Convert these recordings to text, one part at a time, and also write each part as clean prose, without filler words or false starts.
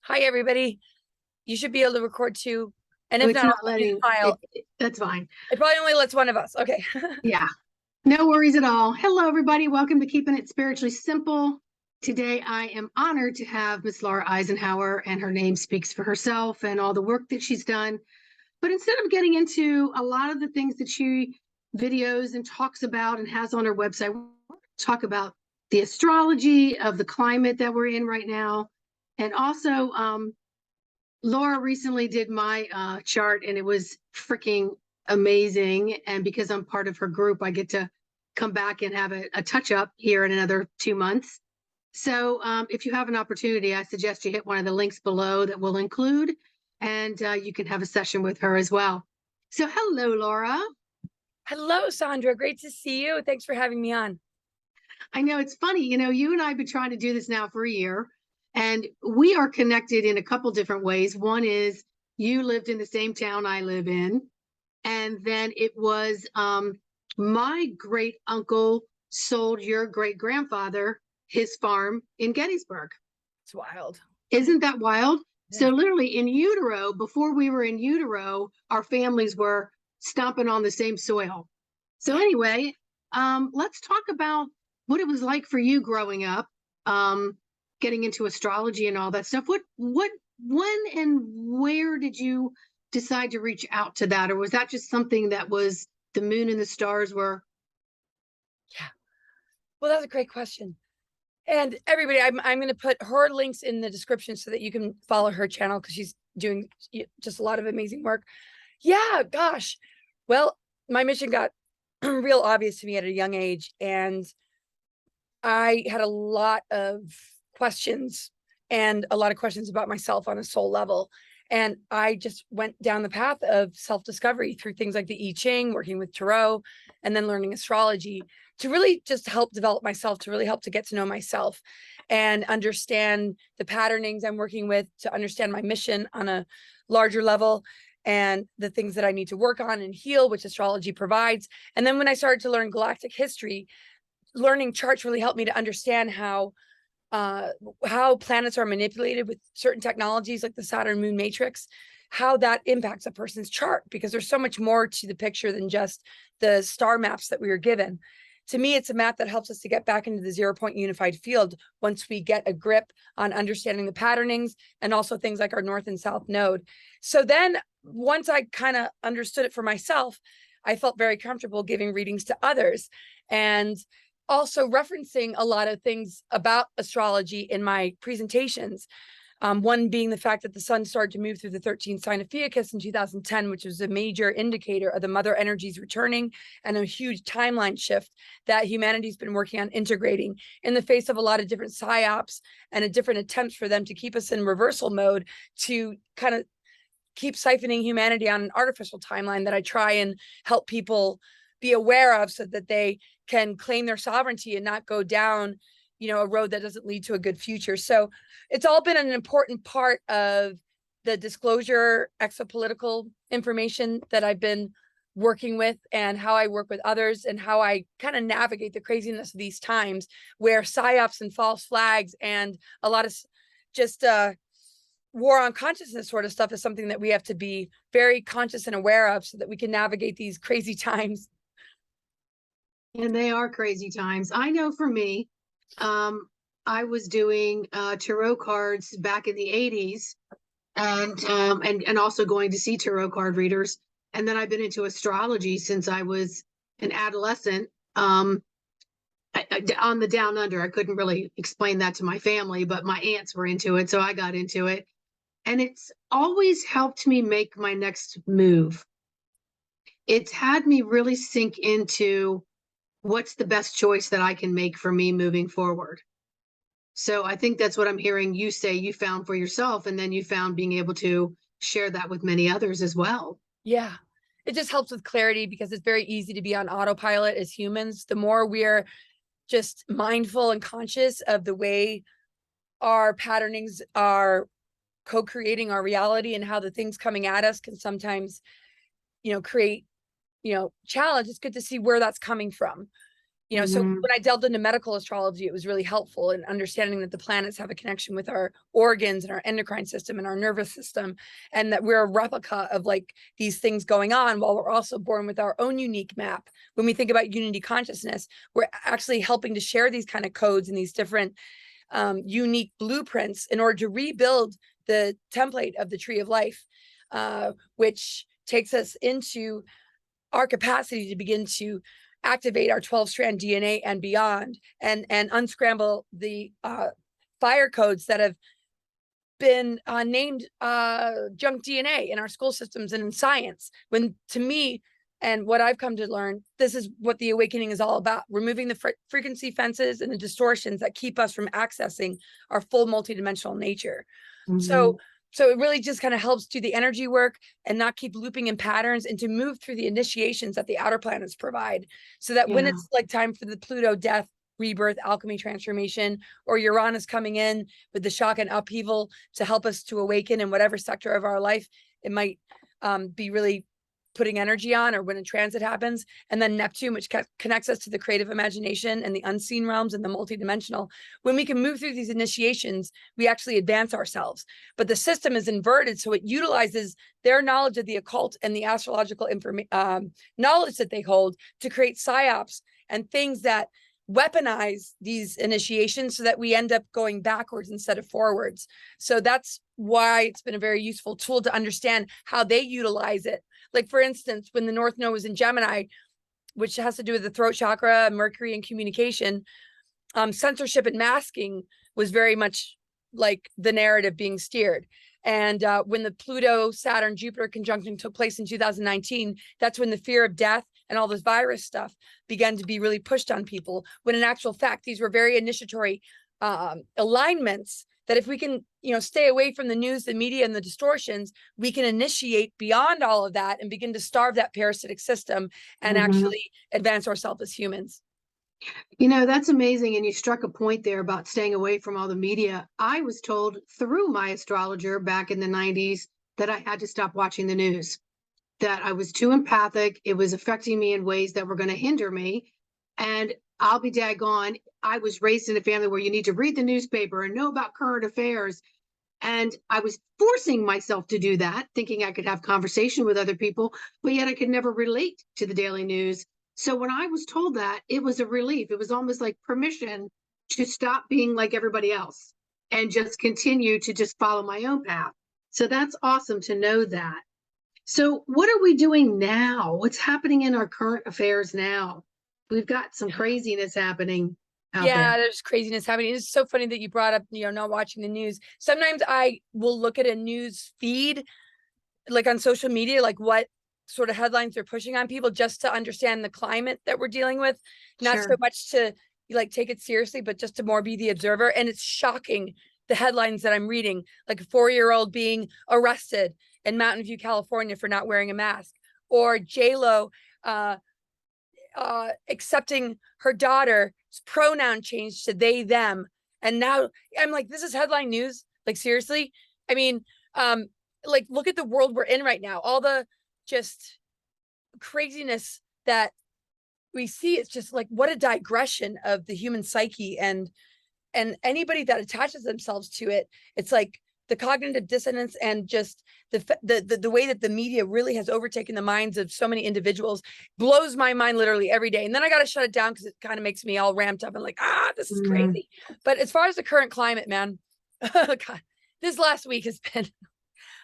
Hi, everybody. You should be able to record too. And Oh, if it's not, not I'll letting file. that's fine. It probably only lets one of us. Okay. Yeah, no worries at all. Hello, everybody. Welcome to Keeping It Spiritually Simple. Today, I am honored to have Miss Laura Eisenhower, and her name speaks for herself and all the work that she's done. But instead of getting into a lot of the things that she videos and talks about and has on her website, we're going to talk about the astrology of the climate that we're in right now. And also, Laura recently did my chart, and it was freaking amazing. And because I'm part of her group, I get to come back and have a touch up here in another 2 months. So if you have an opportunity, I suggest you hit one of the links below that we'll include, and you can have a session with her as well. So hello, Laura. Hello, Sandra. Great to see you. Thanks for having me on. I know it's funny, you and I have been trying to do this now for a year, and we are connected in a couple different ways. One is you lived in the same town I live in, and then it was my great uncle sold your great grandfather his farm in Gettysburg. It's wild. Isn't that wild? Yeah. So literally in utero, before we were in utero, our families were stomping on the same soil. So anyway, let's talk about what it was like for you growing up, getting into astrology and all that stuff. When and where did you decide to reach out to that? Or was that just something that was the moon and the stars were? Yeah. Well, that's a great question. And everybody, I'm going to put her links in the description so that you can follow her channel, because she's doing just a lot of amazing work. Yeah, gosh. Well, my mission got real obvious to me at a young age, and I had a lot of questions and a lot of questions about myself on a soul level. And I just went down the path of self-discovery through things like the I Ching, working with tarot, and then learning astrology to really just help develop myself, to really help to get to know myself and understand the patternings I'm working with, to understand my mission on a larger level and the things that I need to work on and heal, which astrology provides. And then when I started to learn galactic history, learning charts really helped me to understand how planets are manipulated with certain technologies like the Saturn moon matrix, how that impacts a person's chart, because there's so much more to the picture than just the star maps that we were given. To me, it's a map that helps us to get back into the 0-point unified field once we get a grip on understanding the patternings and also things like our north and south node. So then once I kind of understood it for myself, I felt very comfortable giving readings to others, and also referencing a lot of things about astrology in my presentations. One being the fact that the sun started to move through the 13th sign of 𝗑𝗨 in 2010, which was a major indicator of the mother energies returning and a huge timeline shift that humanity's been working on integrating in the face of a lot of different psyops and a different attempts for them to keep us in reversal mode, to kind of keep siphoning humanity on an artificial timeline that I try and help people be aware of, so that they can claim their sovereignty and not go down a road that doesn't lead to a good future. So it's all been an important part of the disclosure, exopolitical information that I've been working with, and how I work with others, and how I kind of navigate the craziness of these times where psyops and false flags and a lot of just war on consciousness sort of stuff is something that we have to be very conscious and aware of, so that we can navigate these crazy times. And they are crazy times. I know for me, I was doing tarot cards back in the 80s, and also going to see tarot card readers. And then I've been into astrology since I was an adolescent. On the down under, I couldn't really explain that to my family, but my aunts were into it, so I got into it. And it's always helped me make my next move. It's had me really sink into what's the best choice that I can make for me moving forward. So I think that's what I'm hearing you say you found for yourself, and then you found being able to share that with many others as well. Yeah, it just helps with clarity, because it's very easy to be on autopilot as humans. The more we're just mindful and conscious of the way our patternings are co-creating our reality, and how the things coming at us can sometimes, create, challenge, it's good to see where that's coming from. You know, so Mhm. when I delved into medical astrology, it was really helpful in understanding that the planets have a connection with our organs and our endocrine system and our nervous system, and that we're a replica of like these things going on while we're also born with our own unique map. When we think about unity consciousness, we're actually helping to share these kind of codes and these different unique blueprints in order to rebuild the template of the tree of life, which takes us into our capacity to begin to activate our 12-strand DNA and beyond, and unscramble the fire codes that have been named junk DNA in our school systems and in science. When, to me, and what I've come to learn, this is what the awakening is all about: removing the frequency fences and the distortions that keep us from accessing our full multidimensional nature. Mhm. So it really just kind of helps do the energy work and not keep looping in patterns, and to move through the initiations that the outer planets provide, so that when Yeah. it's like time for the Pluto death, rebirth, alchemy transformation, or Uranus coming in with the shock and upheaval to help us to awaken in whatever sector of our life it might be really putting energy on, or when a transit happens, and then Neptune, which connects us to the creative imagination and the unseen realms and the multidimensional. When we can move through these initiations, we actually advance ourselves. But the system is inverted, so it utilizes their knowledge of the occult and the astrological knowledge that they hold to create psyops and things that weaponize these initiations, so that we end up going backwards instead of forwards. So that's why it's been a very useful tool to understand how they utilize it. Like, for instance, when the North Node was in Gemini, which has to do with the throat chakra, Mercury, and communication, censorship and masking was very much like the narrative being steered. And when the Pluto, Saturn, Jupiter conjunction took place in 2019, that's when the fear of death and all this virus stuff began to be really pushed on people, when in actual fact, these were very initiatory alignments that if we can, stay away from the news, the media, and the distortions, we can initiate beyond all of that and begin to starve that parasitic system and Mhm. actually advance ourselves as humans. That's amazing. And you struck a point there about staying away from all the media. I was told through my astrologer back in the 90s that I had to stop watching the news, that I was too empathic. It was affecting me in ways that were going to hinder me. And I'll be daggone, I was raised in a family where you need to read the newspaper and know about current affairs. And I was forcing myself to do that, thinking I could have conversation with other people, but yet I could never relate to the daily news. So when I was told that, it was a relief. It was almost like permission to stop being like everybody else and just continue to just follow my own path. So that's awesome to know that. So what are we doing now? What's happening in our current affairs now? We've got some craziness happening out Yeah, there. there's craziness happening. It's so funny that you brought up, not watching the news. Sometimes I will look at a news feed, like on social media, like what sort of headlines they're pushing on people, just to understand the climate that we're dealing with. Not so Sure. much to like take it seriously, but just to more be the observer. And it's shocking, the headlines that I'm reading, like a 4-year-old being arrested in Mountain View, California for not wearing a mask, or J-Lo accepting her daughter's pronoun change to they, them. And now I'm like, this is headline news. Like, seriously? I mean, like, look at the world we're in right now. All the just craziness that we see. It's just like, what a digression of the human psyche, and anybody that attaches themselves to it. It's like the cognitive dissonance, and just the way that the media really has overtaken the minds of so many individuals blows my mind literally every day. And then I got to shut it down because it kind of makes me all ramped up and like, this is crazy. But as far as the current climate, man, God, this last week has been,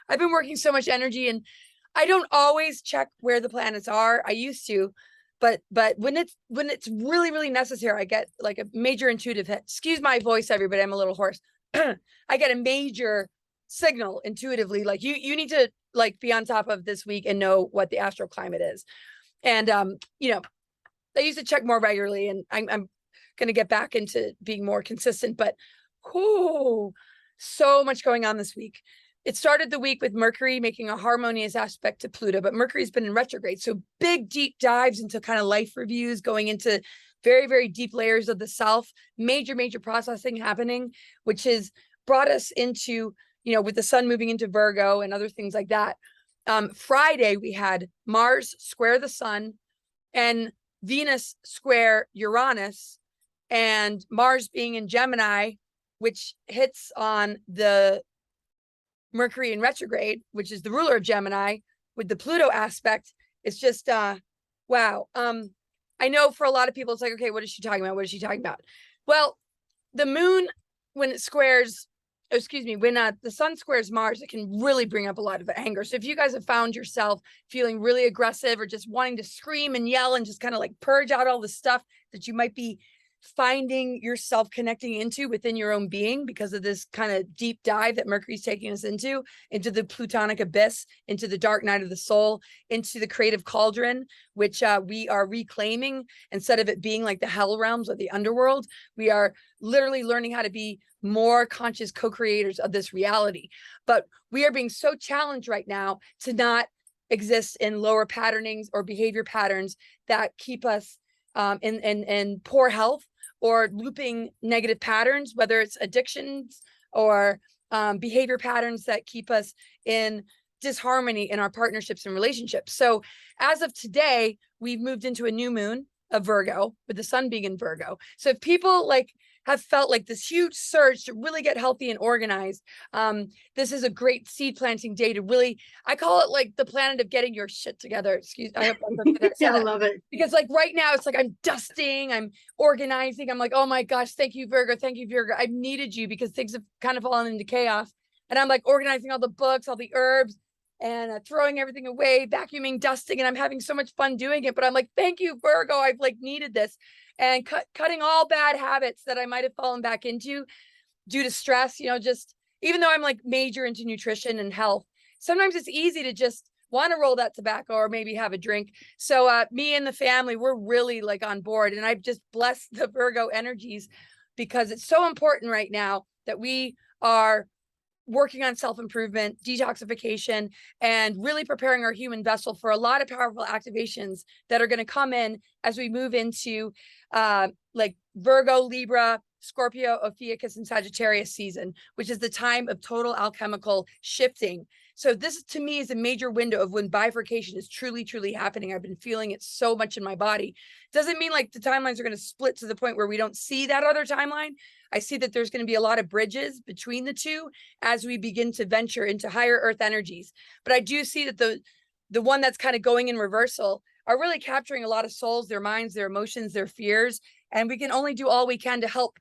I've been working so much energy, and I don't always check where the planets are. I used to, but when it's really, really necessary, I get like a major intuitive hit. Excuse my voice, everybody, I'm a little hoarse. I get a major signal intuitively, like you need to like be on top of this week and know what the astral climate is. And I used to check more regularly, and I'm going to get back into being more consistent, but so much going on this week. It started the week with Mercury making a harmonious aspect to Pluto, but Mercury's been in retrograde. So big, deep dives into kind of life reviews, going into very, very deep layers of the self, major, major processing happening, which has brought us into, with the sun moving into Virgo and other things like that. Friday, we had Mars square the sun, and Venus square Uranus and Mars being in Gemini, which hits on the Mercury in retrograde, which is the ruler of Gemini, with the Pluto aspect. It's just, wow. I know for a lot of people, it's like, okay, what is she talking about? What is she talking about? Well, the moon, when it squares, when the sun squares Mars, it can really bring up a lot of anger. So if you guys have found yourself feeling really aggressive or just wanting to scream and yell and just kind of like purge out all the stuff that you might be finding yourself connecting into within your own being because of this kind of deep dive that Mercury's taking us into the plutonic abyss, into the dark night of the soul, into the creative cauldron, which we are reclaiming. Instead of it being like the hell realms or the underworld, we are literally learning how to be more conscious co-creators of this reality. But we are being so challenged right now to not exist in lower patternings or behavior patterns that keep us in poor health or looping negative patterns, whether it's addictions or behavior patterns that keep us in disharmony in our partnerships and relationships. So as of today, we've moved into a new moon of Virgo, with the sun being in Virgo. So if people like have felt like this huge surge to really get healthy and organized, this is a great seed planting day to really, I call it like the planet of getting your shit together. Excuse, I hope I'm yeah, I love it. Because like right now it's like I'm dusting, I'm organizing, I'm like, oh my gosh, thank you, Virgo, thank you, Virgo. I've needed you because things have kind of fallen into chaos. And I'm like organizing all the books, all the herbs, and throwing everything away, vacuuming, dusting, and I'm having so much fun doing it. But I'm like, thank you, Virgo, I've like needed this. And cutting all bad habits that I might have fallen back into due to stress, you know, just even though I'm like major into nutrition and health, sometimes it's easy to just want to roll that tobacco or maybe have a drink. So me and the family, we're really like on board, and I've just blessed the Virgo energies because it's so important right now that we are working on self-improvement, detoxification, and really preparing our human vessel for a lot of powerful activations that are going to come in as we move into like Virgo, Libra, Scorpio, Ophiuchus, and Sagittarius season, which is the time of total alchemical shifting. So this to me is a major window of when bifurcation is truly, truly happening. I've been feeling it so much in my body. Doesn't mean like the timelines are going to split to the point where we don't see that other timeline. I see that there's going to be a lot of bridges between the two as we begin to venture into higher earth energies. But I do see that the one that's kind of going in reversal are really capturing a lot of souls, their minds, their emotions, their fears. And we can only do all we can to help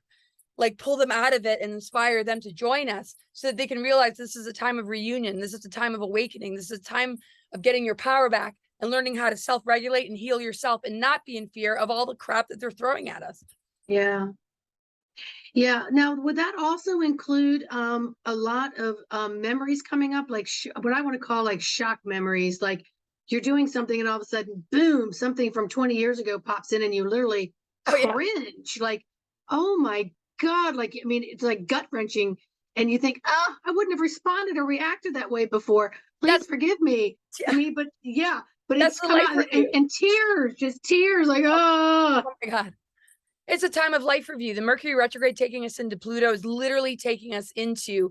like pull them out of it and inspire them to join us so that they can realize this is a time of reunion. This is a time of awakening. This is a time of getting your power back and learning how to self-regulate and heal yourself and not be in fear of all the crap that they're throwing at us. Yeah. Yeah. Now, would that also include a lot of memories coming up, like what I want to call like shock memories, like you're doing something and all of a sudden, boom, something from 20 years ago pops in and you literally cringe, like, oh my God, like, I mean, it's like gut wrenching. And you think, oh, I wouldn't have responded or reacted that way before. Please forgive me. I mean, but yeah, but it's come out and tears, just tears, like, oh my God. It's a time of life review. The Mercury retrograde taking us into Pluto is literally taking us into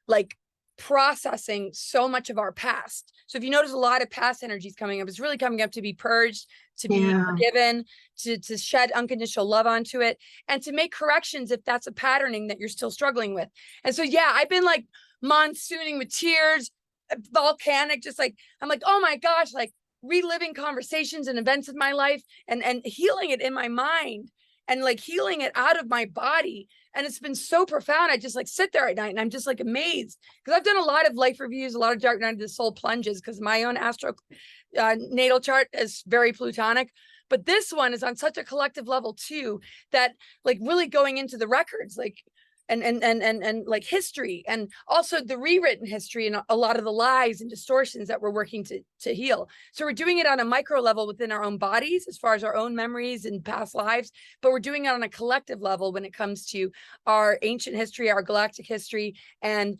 like processing so much of our past. So if you notice a lot of past energies coming up, it's really coming up to be purged, to be forgiven, to shed unconditional love onto it, and to make corrections if that's a patterning that you're still struggling with. And so, yeah, I've been like monsooning with tears, volcanic, just like, I'm like, oh my gosh, like reliving conversations and events of my life and healing it in my mind and like healing it out of my body. And it's been so profound. I just like sit there at night and I'm just like amazed because I've done a lot of life reviews, a lot of dark night of the soul plunges because my own astro natal chart is very plutonic. But this one is on such a collective level too, that like really going into the records, like and like history, and also the rewritten history and a lot of the lies and distortions that we're working to heal. So we're doing it on a micro level within our own bodies as far as our own memories and past lives, but we're doing it on a collective level when it comes to our ancient history, our galactic history, and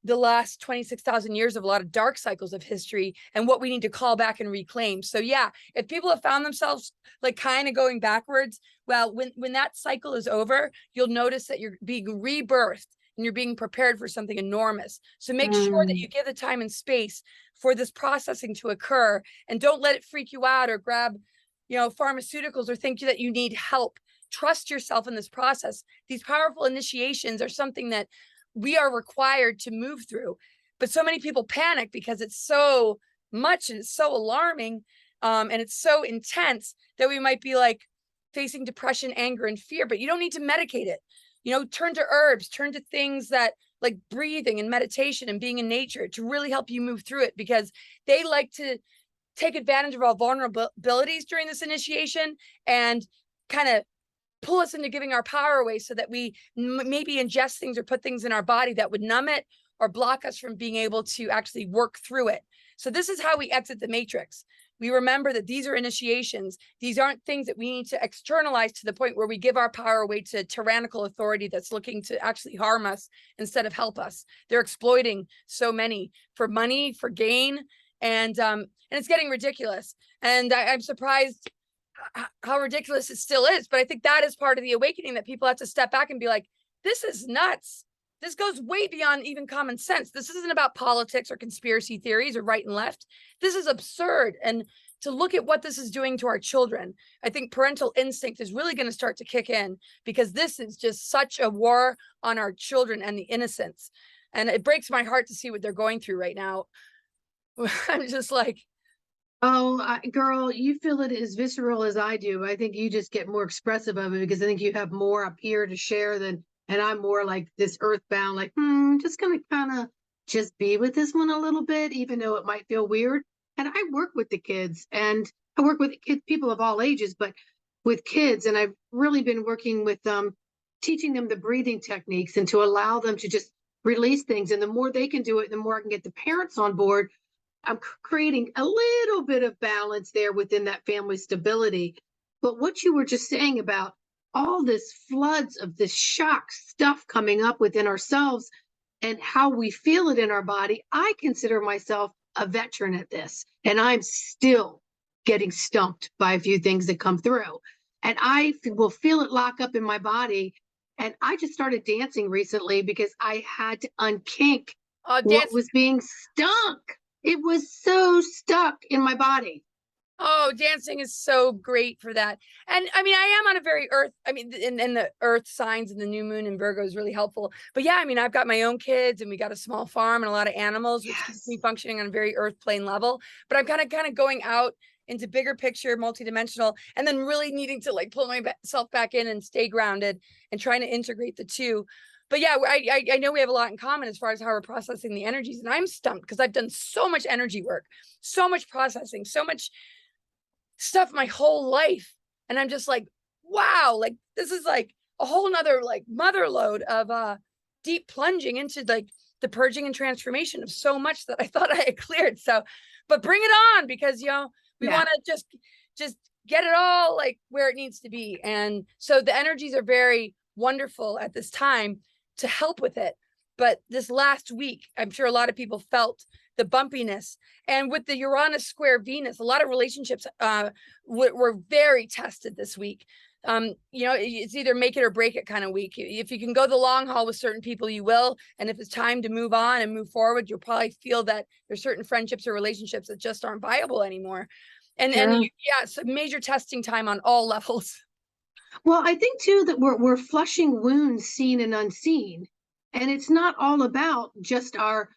the last 26,000 years of a lot of dark cycles of history and what we need to call back and reclaim. So yeah, if people have found themselves like kind of going backwards, well, when that cycle is over, you'll notice that you're being rebirthed and you're being prepared for something enormous. So make sure that you give the time and space for this processing to occur and don't let it freak you out or grab pharmaceuticals or think that you need help. Trust yourself in this process. These powerful initiations are something that we are required to move through. But so many people panic because it's so much and it's so alarming, and it's so intense that we might be like facing depression, anger, and fear. But you don't need to medicate it. Turn to herbs, turn to things that like breathing and meditation and being in nature to really help you move through it, because they like to take advantage of our vulnerabilities during this initiation and kind of pull us into giving our power away so that we maybe ingest things or put things in our body that would numb it or block us from being able to actually work through it. So this is how we exit the matrix. We remember that these are initiations. These aren't things that we need to externalize to the point where we give our power away to tyrannical authority that's looking to actually harm us instead of help us. They're exploiting so many for money, for gain, and it's getting ridiculous. And I'm surprised how ridiculous it still is. But I think that is part of the awakening, that people have to step back and be like, this is nuts. This goes way beyond even common sense. This isn't about politics or conspiracy theories or right and left. This is absurd. And to look at what this is doing to our children, I think parental instinct is really going to start to kick in, because this is just such a war on our children and the innocence. And it breaks my heart to see what they're going through right now. I'm just like, oh, girl, you feel it as visceral as I do. I think you just get more expressive of it because I think you have more up here to share than, and I'm more like this earthbound, like, just gonna kind of just be with this one a little bit, even though it might feel weird. And I work with the kids, and I work with kids, people of all ages, but with kids. And I've really been working with them, teaching them the breathing techniques and to allow them to just release things. And the more they can do it, the more I can get the parents on board. I'm creating a little bit of balance there within that family stability. But what you were just saying about all this floods of this shock stuff coming up within ourselves and how we feel it in our body, I consider myself a veteran at this, and I'm still getting stumped by a few things that come through, and I will feel it lock up in my body. And I just started dancing recently because I had to unkink what was being stuck. It was so stuck in my body. Oh, dancing is so great for that. And I mean, I am on a very earth, I mean, in the earth signs, and the new moon in Virgo is really helpful. But yeah, I mean, I've got my own kids, and we got a small farm and a lot of animals, which keeps me functioning on a very earth plane level. But I'm kind of going out into bigger picture, multidimensional, and then really needing to like pull myself back in and stay grounded and trying to integrate the two. But yeah, I know we have a lot in common as far as how we're processing the energies. And I'm stumped because I've done so much energy work, so much processing, so much stuff my whole life. And I'm just like, wow, like this is like a whole nother like mother load of deep plunging into like the purging and transformation of so much that I thought I had cleared. So, but bring it on, because we want to just get it all like where it needs to be. And so the energies are very wonderful at this time to help with it. But this last week, I'm sure a lot of people felt the bumpiness. And with the Uranus square Venus, a lot of relationships were very tested this week. It's either make it or break it kind of week. If you can go the long haul with certain people, you will. And if it's time to move on and move forward, you'll probably feel that there's certain friendships or relationships that just aren't viable anymore. And it's a major testing time on all levels. Well, I think too that we're flushing wounds seen and unseen. And it's not all about just our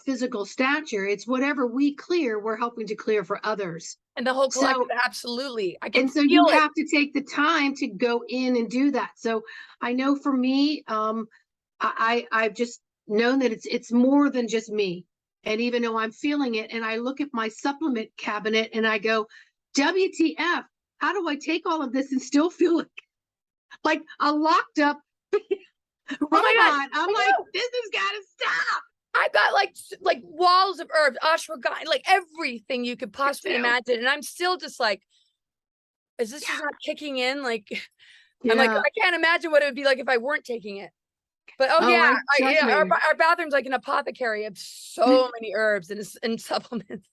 physical stature. It's whatever we clear, we're helping to clear for others. And the whole collective, absolutely. And so you have to take the time to go in and do that. So I know for me, I've just known that it's more than just me. And even though I'm feeling it, and I look at my supplement cabinet and I go, WTF, how do I take all of this and still feel like a locked up robot? I'm like, this has got to stop. I've got like walls of herbs, ashwagandha, like everything you could possibly imagine. And I'm still just like, is this just not kicking in? Like, I'm like, I can't imagine what it would be like if I weren't taking it. But our bathroom's like an apothecary of so many herbs and supplements.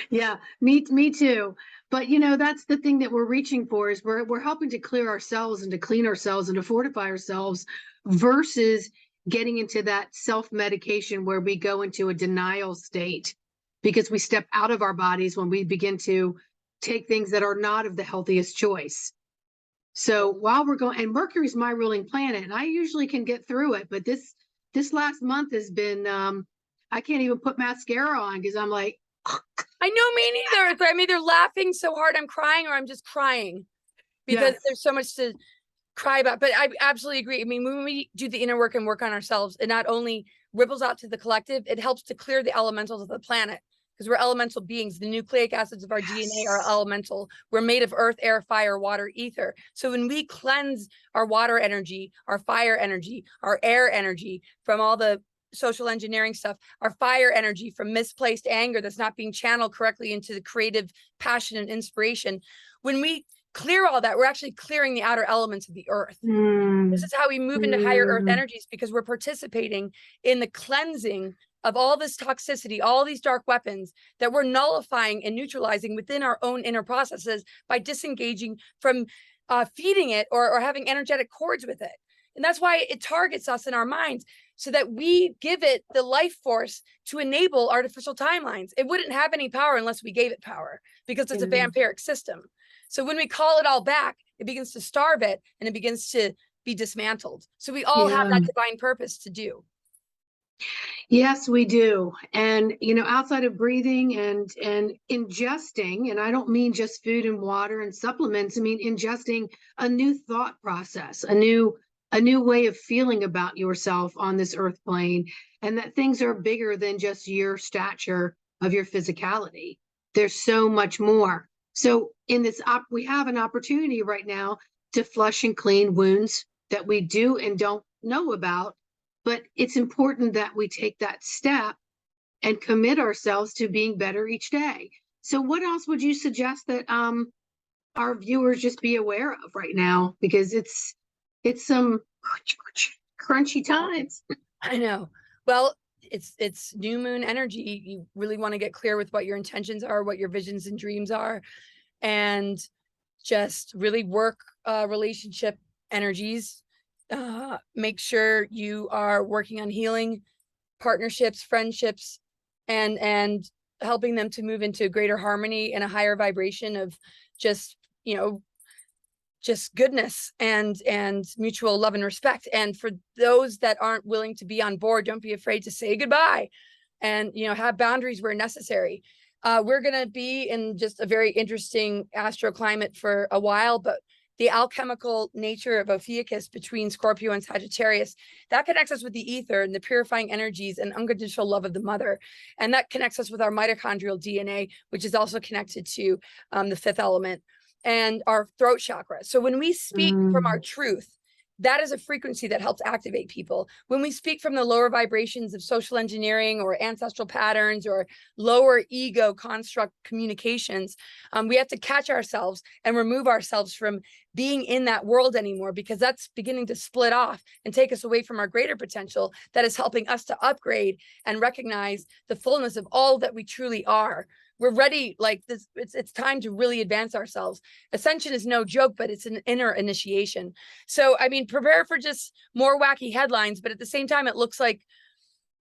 Yeah, me too. But that's the thing that we're reaching for, is we're helping to clear ourselves and to clean ourselves and to fortify ourselves, versus getting into that self-medication where we go into a denial state because we step out of our bodies when we begin to take things that are not of the healthiest choice. So while we're going, and Mercury's my ruling planet, and I usually can get through it, but this last month has been, I can't even put mascara on because I'm like, I know, me neither. I'm either laughing so hard I'm crying, or I'm just crying because yes. there's so much to cry about. But I absolutely agree. I mean, when we do the inner work and work on ourselves, it not only ripples out to the collective, it helps to clear the elementals of the planet, because we're elemental beings. The nucleic acids of our DNA are elemental. We're made of earth, air, fire, water, ether. So when we cleanse our water energy, our fire energy, our air energy from all the social engineering stuff, our fire energy from misplaced anger that's not being channeled correctly into the creative passion and inspiration, when we clear all that, we're actually clearing the outer elements of the earth. This is how we move into higher earth energies, because we're participating in the cleansing of all this toxicity, all these dark weapons that we're nullifying and neutralizing within our own inner processes by disengaging from feeding it or having energetic cords with it. And that's why it targets us in our minds, so that we give it the life force to enable artificial timelines. It wouldn't have any power unless we gave it power, because it's a vampiric system. So when we call it all back, it begins to starve it, and it begins to be dismantled. So we all have that divine purpose to do. Yes, we do. And, you know, outside of breathing and ingesting, and I don't mean just food and water and supplements, I mean ingesting a new thought process, a new way of feeling about yourself on this earth plane, and that things are bigger than just your stature of your physicality. There's so much more. So in this we have an opportunity right now to flush and clean wounds that we do and don't know about. But it's important that we take that step and commit ourselves to being better each day. So what else would you suggest that our viewers just be aware of right now? Because it's some crunchy times. I know. Well, it's new moon energy. You really want to get clear with what your intentions are, what your visions and dreams are, and just really work relationship energies. Make sure you are working on healing partnerships, friendships, and helping them to move into greater harmony and a higher vibration of just, you know, just goodness and mutual love and respect. And for those that aren't willing to be on board, don't be afraid to say goodbye, and, you know, have boundaries where necessary. We're going to be in just a very interesting astroclimate for a while, but the alchemical nature of 𝗤𝗂𝗍𝗂 between Scorpio and Sagittarius, that connects us with the ether and the purifying energies and unconditional love of the mother. And that connects us with our mitochondrial DNA, which is also connected to the fifth element and our throat chakra. So when we speak from our truth, that is a frequency that helps activate people. When we speak from the lower vibrations of social engineering or ancestral patterns or lower ego construct communications, we have to catch ourselves and remove ourselves from being in that world anymore, because that's beginning to split off and take us away from our greater potential that is helping us to upgrade and recognize the fullness of all that we truly are. We're ready, like this, it's time to really advance ourselves. Ascension is no joke, but it's an inner initiation. So, I mean, prepare for just more wacky headlines, but at the same time, it looks like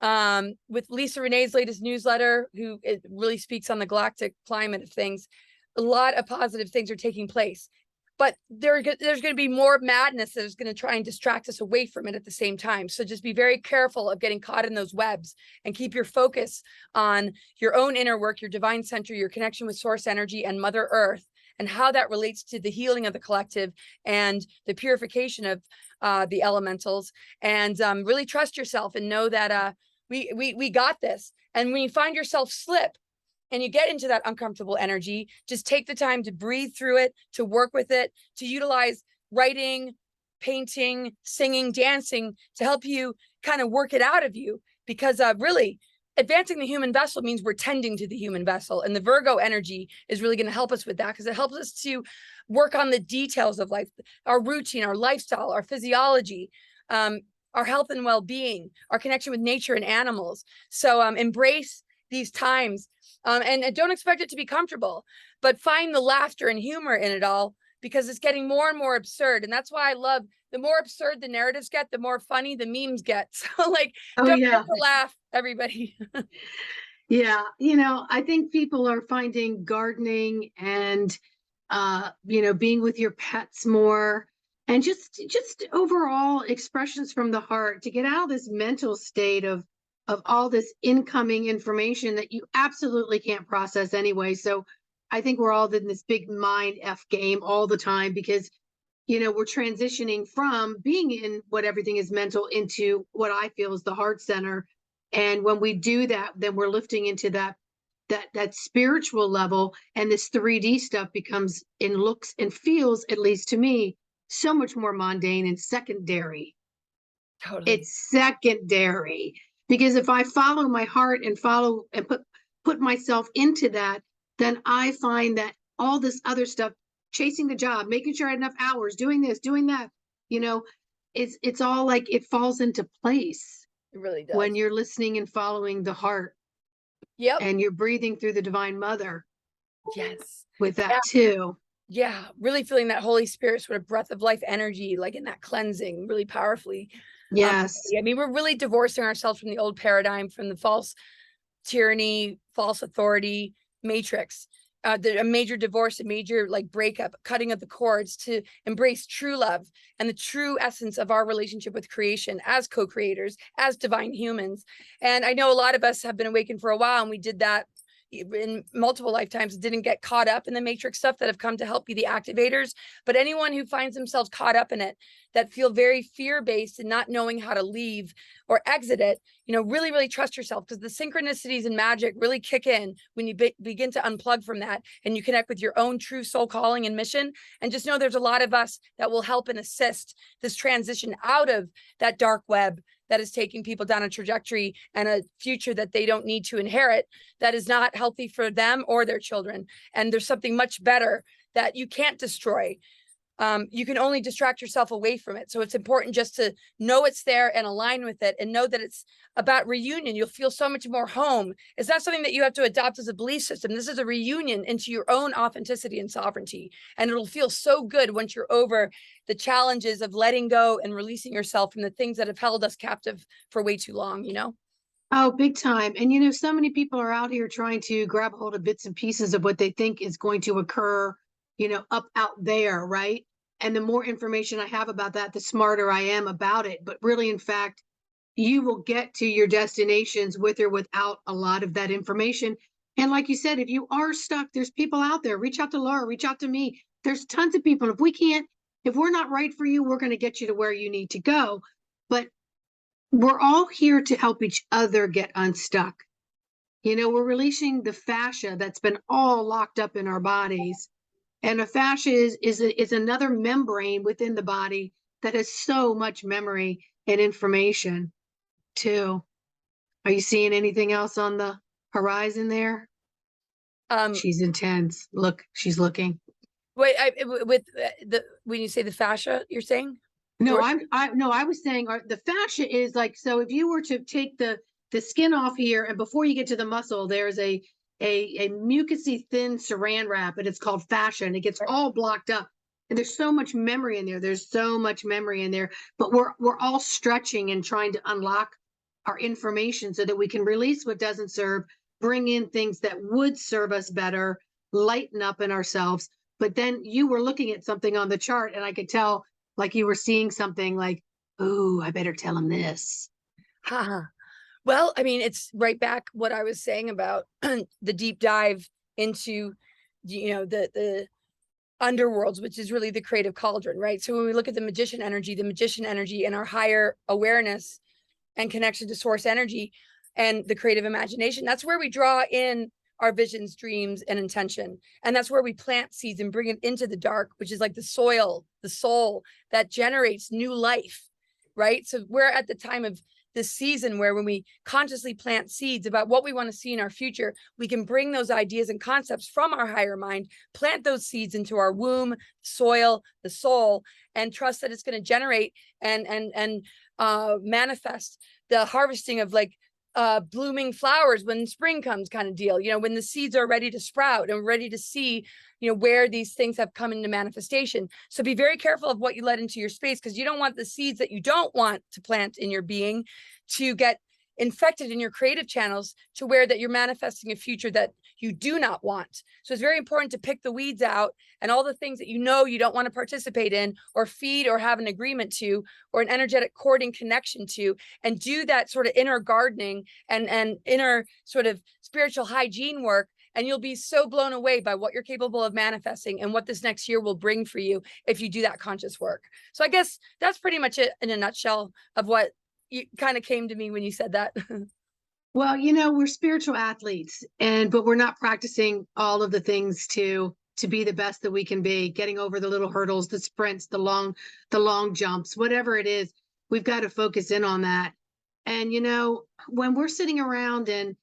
with Lisa Renee's latest newsletter, who it really speaks on the galactic climate of things, a lot of positive things are taking place. But there's going to be more madness that is going to try and distract us away from it at the same time. So just be very careful of getting caught in those webs, and keep your focus on your own inner work, your divine center, your connection with source energy and Mother Earth, and how that relates to the healing of the collective and the purification of the elementals. And really trust yourself and know that we got this. And when you find yourself slip, and you get into that uncomfortable energy, just take the time to breathe through it, to work with it, to utilize writing, painting, singing, dancing to help you kind of work it out of you. Because really, advancing the human vessel means we're tending to the human vessel. And the Virgo energy is really going to help us with that, because it helps us to work on the details of life, our routine, our lifestyle, our physiology, our health and well-being, our connection with nature and animals. So embrace these times. And don't expect it to be comfortable, but find the laughter and humor in it all, because it's getting more and more absurd. And that's why I love, the more absurd the narratives get, the more funny the memes get. So like, don't forget to laugh, everybody. Yeah, I think people are finding gardening and being with your pets more, and just overall expressions from the heart to get out of this mental state of all this incoming information that you absolutely can't process anyway. So I think we're all in this big mind F game all the time because we're transitioning from being in what everything is mental into what I feel is the heart center. And when we do that, then we're lifting into that spiritual level, and this 3D stuff becomes, in looks and feels, at least to me, so much more mundane and secondary. Totally. It's secondary because if I follow my heart and follow and put myself into that, then I find that all this other stuff, chasing the job, making sure I had enough hours, doing this, doing that, it's all like it falls into place. It really does. When you're listening and following the heart. Yep. And you're breathing through the Divine Mother. Yes. With that too. Yeah. Really feeling that Holy Spirit sort of breath of life energy, like in that cleansing really powerfully. Yes. I mean, we're really divorcing ourselves from the old paradigm, from the false tyranny, false authority matrix. A major divorce, a major breakup, cutting of the cords to embrace true love and the true essence of our relationship with creation as co-creators, as divine humans. And I know a lot of us have been awakened for a while, and we did that in multiple lifetimes, didn't get caught up in the matrix stuff, that have come to help be the activators. But anyone who finds themselves caught up in it, that feel very fear-based and not knowing how to leave or exit it, really, really trust yourself, because the synchronicities and magic really kick in when you begin to unplug from that and you connect with your own true soul calling and mission. And just know there's a lot of us that will help and assist this transition out of that dark web that is taking people down a trajectory and a future that they don't need to inherit, that is not healthy for them or their children. And there's something much better that you can't destroy. You can only distract yourself away from it. So it's important just to know it's there and align with it, and know that it's about reunion. You'll feel so much more home. It's not something that you have to adopt as a belief system. This is a reunion into your own authenticity and sovereignty. And it'll feel so good once you're over the challenges of letting go and releasing yourself from the things that have held us captive for way too long, Oh, big time. And so many people are out here trying to grab hold of bits and pieces of what they think is going to occur, up out there, right? And the more information I have about that, the smarter I am about it. But really, in fact, you will get to your destinations with or without a lot of that information. And like you said, if you are stuck, there's people out there. Reach out to Laura, reach out to me. There's tons of people. If we're not right for you, we're going to get you to where you need to go. But we're all here to help each other get unstuck. We're releasing the fascia that's been all locked up in our bodies. And a fascia is another membrane within the body that has so much memory and information too. Are you seeing anything else on the horizon there? She's intense. Look, she's looking. Wait, when you say the fascia, you're saying? No, I was saying the fascia is so if you were to take the skin off here, and before you get to the muscle, there's a mucousy thin saran wrap, and it's called fascia, and it gets all blocked up. And there's so much memory in there. But we're all stretching and trying to unlock our information so that we can release what doesn't serve, bring in things that would serve us better, lighten up in ourselves. But then you were looking at something on the chart, and I could tell you were seeing something like, "Ooh, I better tell him this." Well, I mean, it's right back what I was saying about the deep dive into, the underworlds, which is really the creative cauldron, right? So when we look at the magician energy and our higher awareness and connection to source energy and the creative imagination, that's where we draw in our visions, dreams, and intention. And that's where we plant seeds and bring it into the dark, which is like the soil, the soul that generates new life, right? So we're at the time of this season where when we consciously plant seeds about what we want to see in our future, we can bring those ideas and concepts from our higher mind, plant those seeds into our womb, soil, the soul, and trust that it's going to generate and manifest the harvesting of blooming flowers when spring comes, kind of deal, when the seeds are ready to sprout and ready to see, where these things have come into manifestation. So be very careful of what you let into your space, because you don't want the seeds that you don't want to plant in your being to get infected in your creative channels to where that you're manifesting a future that you do not want. So it's very important to pick the weeds out and all the things that you know you don't want to participate in or feed or have an agreement to or an energetic courting connection to, and do that sort of inner gardening and inner sort of spiritual hygiene work. And you'll be so blown away by what you're capable of manifesting and what this next year will bring for you if you do that conscious work. So I guess that's pretty much it in a nutshell of what you kind of came to me when you said that. Well, you know, we're spiritual athletes, but we're not practicing all of the things to be the best that we can be, getting over the little hurdles, the sprints, the long jumps, whatever it is. We've got to focus in on that. And, you know, when we're sitting around and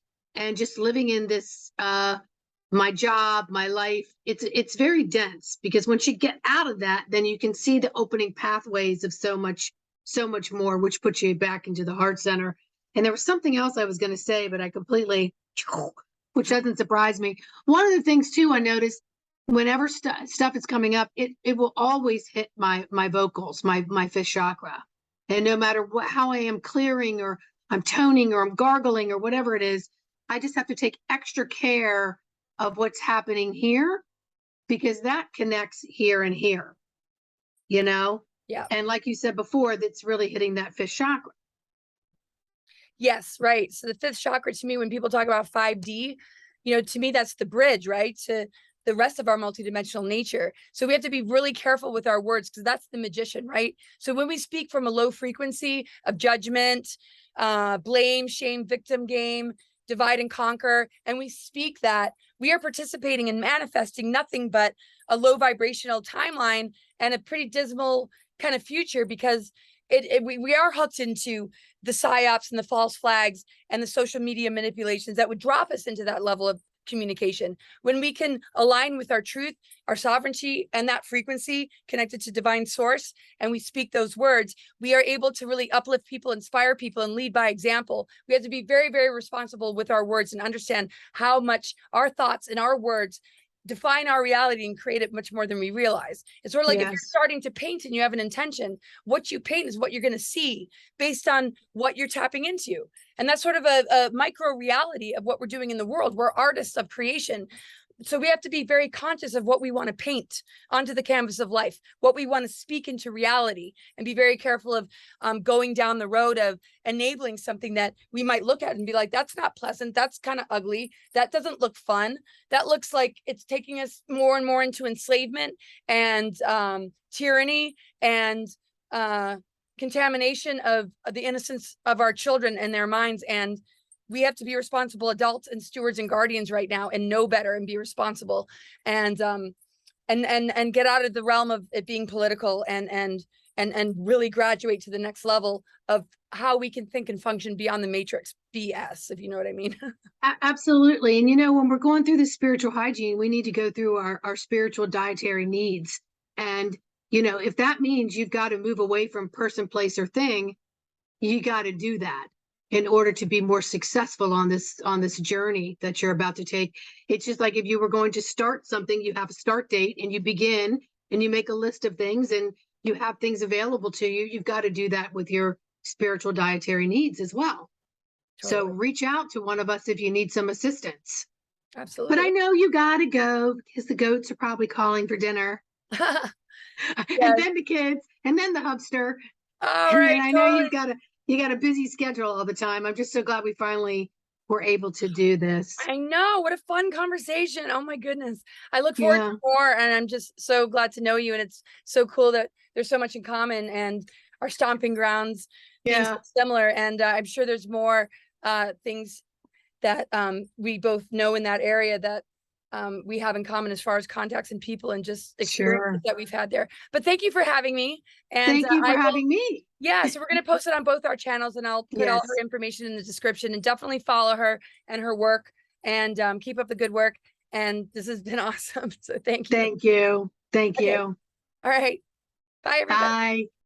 just living in this, my job, my life, it's very dense, because once you get out of that, then you can see the opening pathways of so much more, which puts you back into the heart center. And there was something else I was going to say, but I completely, which doesn't surprise me. One of the things too, I noticed whenever stuff is coming up, it will always hit my vocals, my fifth chakra. And no matter how I am clearing or I'm toning or I'm gargling or whatever it is, I just have to take extra care of what's happening here, because that connects here and here, you know? Yeah. And like you said before, that's really hitting that fifth chakra. Yes, right. So the fifth chakra, to me, when people talk about 5D, you know, to me, that's the bridge, right, to the rest of our multidimensional nature. So we have to be really careful with our words, because that's the magician, right? So when we speak from a low frequency of judgment, blame, shame, victim game, divide and conquer, and we speak that, we are participating in manifesting nothing but a low vibrational timeline and a pretty dismal kind of future, because we are hooked into the psyops and the false flags and the social media manipulations that would drop us into that level of communication. When we can align with our truth, our sovereignty, and that frequency connected to divine source, and we speak those words, we are able to really uplift people, inspire people, and lead by example. We have to be very, very responsible with our words and understand how much our thoughts and our words define our reality and create it much more than we realize. It's sort of like, yes, if you're starting to paint and you have an intention, what you paint is what you're going to see based on what you're tapping into. And that's sort of a micro reality of what we're doing in the world. We're artists of creation. So we have to be very conscious of what we want to paint onto the canvas of life, what we want to speak into reality, and be very careful of going down the road of enabling something that we might look at and be like, that's not pleasant. That's kind of ugly. That doesn't look fun. That looks like it's taking us more and more into enslavement and tyranny and contamination of the innocence of our children and their minds. And we have to be responsible adults and stewards and guardians right now, and know better and be responsible, and get out of the realm of it being political, and really graduate to the next level of how we can think and function beyond the matrix BS, if you know what I mean. Absolutely. And you know, when we're going through the spiritual hygiene, we need to go through our spiritual dietary needs. And you know, if that means you've got to move away from person, place, or thing, you got to do that in order to be more successful on this journey that you're about to take. It's just like if you were going to start something, you have a start date and you begin and you make a list of things and you have things available to you. You've got to do that with your spiritual dietary needs as well. Totally. So reach out to one of us if you need some assistance. Absolutely. But I know you got to go because the goats are probably calling for dinner. Yes. And then the kids, and then the hubster. All right. I know you got a busy schedule all the time. I'm just so glad we finally were able to do this. I know, what a fun conversation. Oh my goodness. I look forward to more, and I'm just so glad to know you. And it's so cool that there's so much in common and our stomping grounds being so similar. And I'm sure there's more things that we both know in that area that we have in common as far as contacts and people and just experiences that we've had there. But thank you for having me. And thank you for having me. Yeah, so we're going to post it on both our channels, and I'll put all her information in the description, and definitely follow her and her work, and keep up the good work. And this has been awesome. So thank you. Thank you. Thank you. All right. Bye, everybody. Bye.